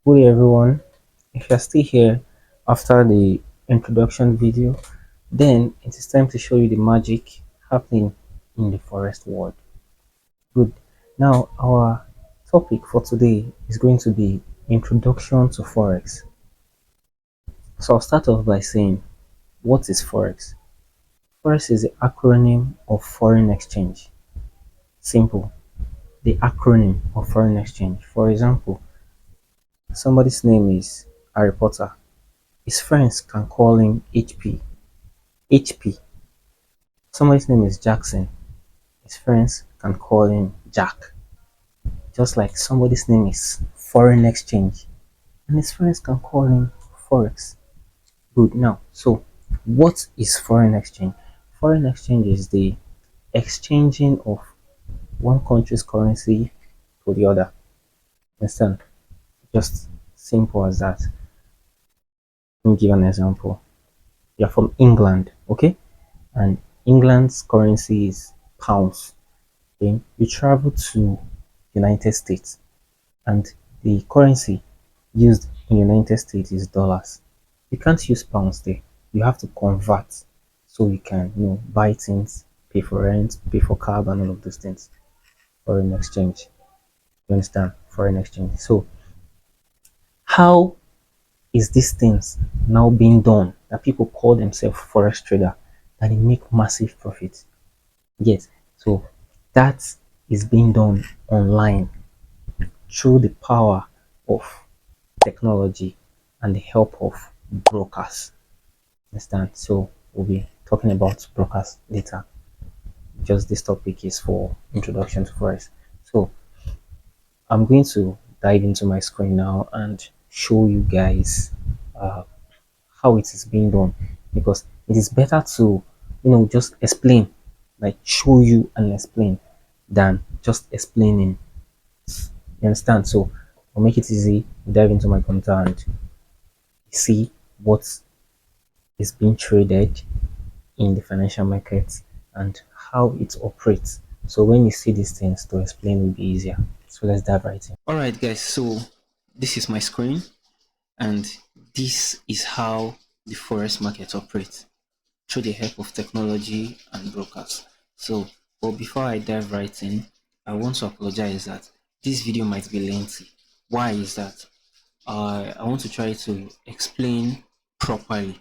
Good day everyone. If you're still here after the introduction video, then it is time to show you the magic happening in the forest world. Good. Now our topic for today is going to be introduction to Forex. So I'll start off by saying, what is Forex? Forex is the acronym of foreign exchange. Simple. The acronym of foreign exchange. For example, somebody's name is Harry Potter. His friends can call him HP. HP. Somebody's name is Jackson. His friends can call him Jack. Just like somebody's name is Foreign Exchange and his friends can call him Forex. Good. Now, so what is foreign exchange? Foreign exchange is the exchanging of one country's currency to the other. Understand? Just simple as that. Let me give an example. You're from England, okay? And England's currency is pounds. Then you travel to United States and the currency used in United States is dollars. You can't use pounds there. You have to convert so you can, buy things, pay for rent, pay for cab and all of those things. Foreign exchange. You understand? Foreign exchange. So how is these things now being done that people call themselves forex trader that they make massive profit? Yes. So that is being done online through the power of technology and the help of brokers. Understand? So we'll be talking about brokers later. Just this topic is for introduction to forex. So I'm going to dive into my screen now and show you guys uh, how it is being done, because it is better to just explain, like show you and explain, than just explaining. You understand? So I'll make it easy, dive into my computer and see what is being traded in the financial markets and how it operates. So when you see these things, to explain will be easier. So let's dive right in. Alright guys, so this is my screen and this is how the forex market operates through the help of technology and brokers. So, but before I dive right in, I want to apologize that this video might be lengthy. Why is that? I want to try to explain properly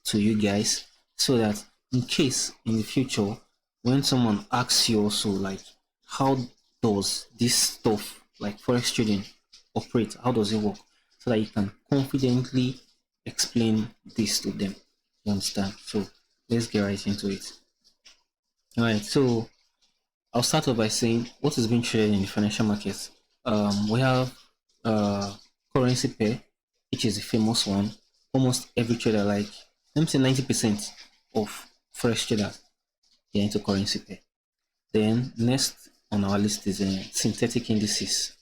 to you guys so that in case in the future when someone asks you also like how does this stuff like forex trading operate, how does it work, so that you can confidently explain this to them. You understand? So let's get right into it. All right, so I'll start off by saying what is being traded in the financial markets. We have currency pair, which is a famous one. Almost every trader, like let me say 90% of forex traders, they're into currency pair. Then next on our list is synthetic indices.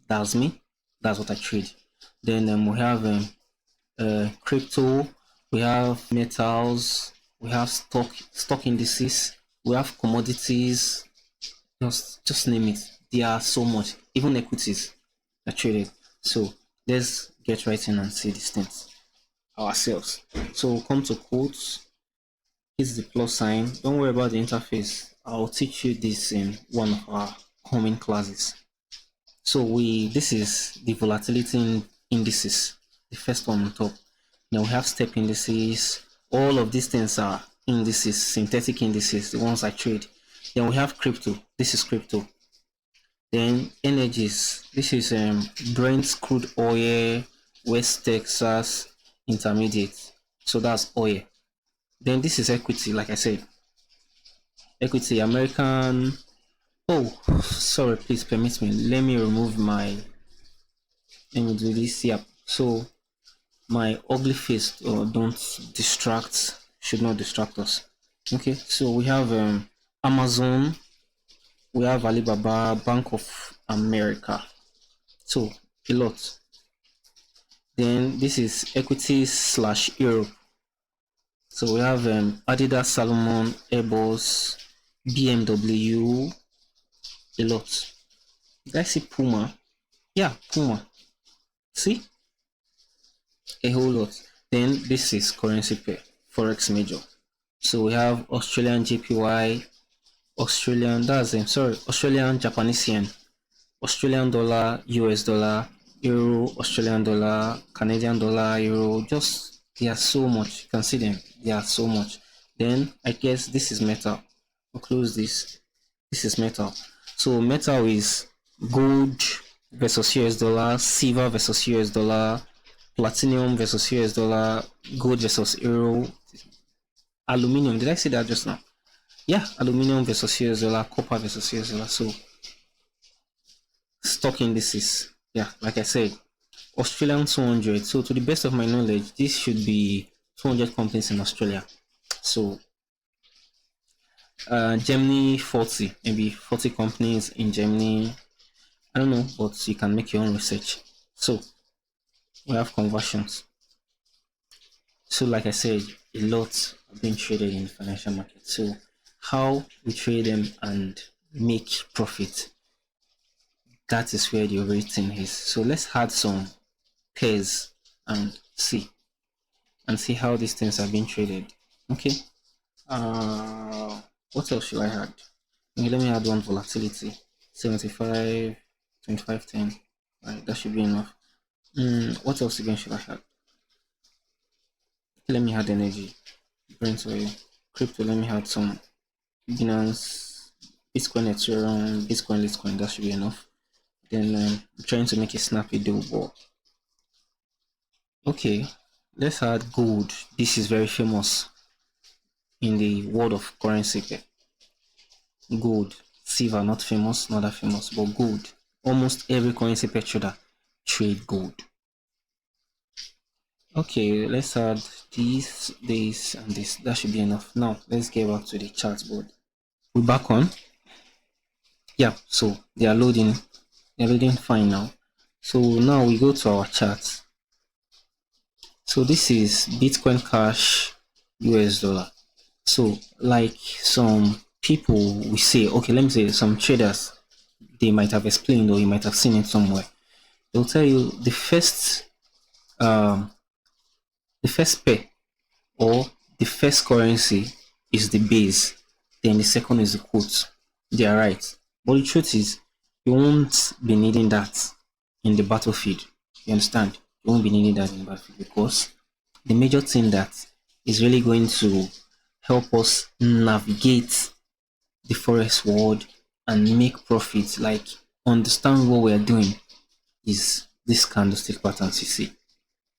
That's me. That's what I trade. Then we have crypto. We have metals. We have stock indices. We have commodities. Just name it. There are so much. Even equities are traded. So let's get right in and see these things ourselves. So we'll come to quotes. This is the plus sign. Don't worry about the interface. I'll teach you this in one of our coming classes. So this is the volatility indices, the first one on top. Now we have step indices. All of these things are indices, synthetic indices, the ones I trade. Then we have crypto. This is crypto. Then energies. This is Brent crude oil, West Texas Intermediate. So that's oil. Then this is equity, like I said. Equity American. Oh, sorry, please permit me. Let me remove my. Let me do this. Yep. So my ugly face don't distract. Should not distract us. Okay. So we have Amazon. We have Alibaba, Bank of America. So a lot. Then this is equities slash Europe. So we have Adidas, Salomon, Airbus, BMW, a lot. Did I see Puma? Yeah, Puma. See? a whole lot. Then this is currency pair, Forex major. So we have Australian JPY, Australian Japanese yen, Australian dollar, US dollar, euro, Australian dollar, Canadian dollar, euro. Just they are so much. You can see them. They are so much. Then I guess this is metal. We'll close this. This is metal. So metal is gold versus US dollar, silver versus US dollar, platinum versus US dollar, gold versus euro, aluminium. Did I say that just now? Yeah, aluminium versus US dollar, copper versus US dollar. So stock indices. Yeah, like I said, Australian 200. So to the best of my knowledge, this should be 200 companies in Australia. So Germany 40, maybe 40 companies in Germany. I don't know, but you can make your own research. So we have conversions. So like I said, a lot are being traded in the financial market. So how we trade them and make profit, that is where the everything is. So let's add some pairs and see how these things are being traded. Okay. What else should I add? Okay, let me add one volatility. 75, 25, 10. Right, that should be enough. What else again should I add? Let me add energy. Brent oil. Crypto, let me add some Binance, Bitcoin, Ethereum, Bitcoin, Litecoin. That should be enough. Then I'm trying to make a snappy deal, but okay, let's add gold. This is very famous in the world of currency. Gold, silver, not famous, not that famous, but gold. Almost every currency pair trader trade gold. Okay, let's add this, and this. That should be enough. Now let's get back to the chart board. We're back on. Yeah, so they are loading. They're loading fine now. So now we go to our chart. So this is Bitcoin Cash US dollar. So like some people we say, okay, let me say some traders, they might have explained or you might have seen it somewhere. They'll tell you the first pair or the first currency is the base, then the second is the quote. They are right. But the truth is, you won't be needing that in the battlefield. You understand? You won't be needing that in the battlefield because the major thing that is really going to help us navigate the forex world and make profits, like understand what we are doing, is this candlestick patterns.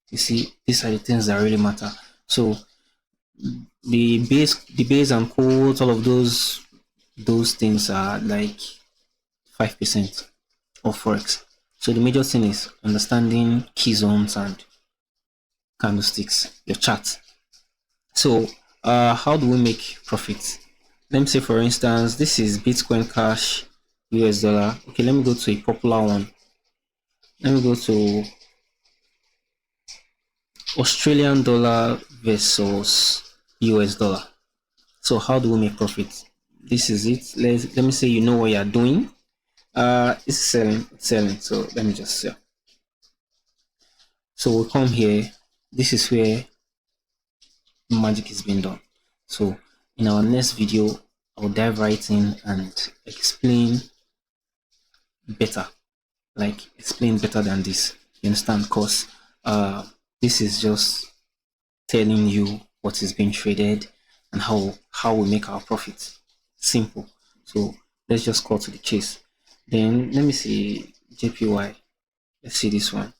You see, these are the things that really matter. So the base and quotes, all of those things are like 5% of forex. So the major thing is understanding key zones and candlesticks, your chart. So how do we make profits? Let me say, for instance, this is Bitcoin Cash US dollar. Okay, let me go to a popular one. Let me go to Australian dollar versus US dollar. So how do we make profit? This is it. Let me say you know what you are doing. It's selling. So let me just sell. So we'll come here. This is where magic is being done. So in our next video, I'll dive right in and explain better, like explain better than this. You understand? Because this is just telling you what is being traded and how we make our profits. Simple. So let's just cut to the chase. Then let me see JPY. Let's see this one.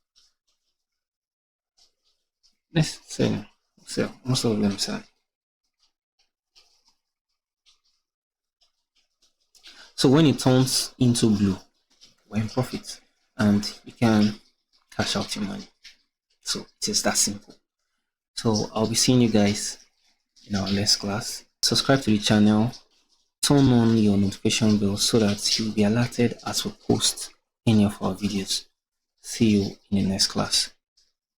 Let's sell. Most of them sell. So when it turns into blue, we're in profit and you can cash out your money. So it is that simple. So I'll be seeing you guys in our next class. Subscribe to the channel, turn on your notification bell so that you'll be alerted as we post any of our videos. See you in the next class.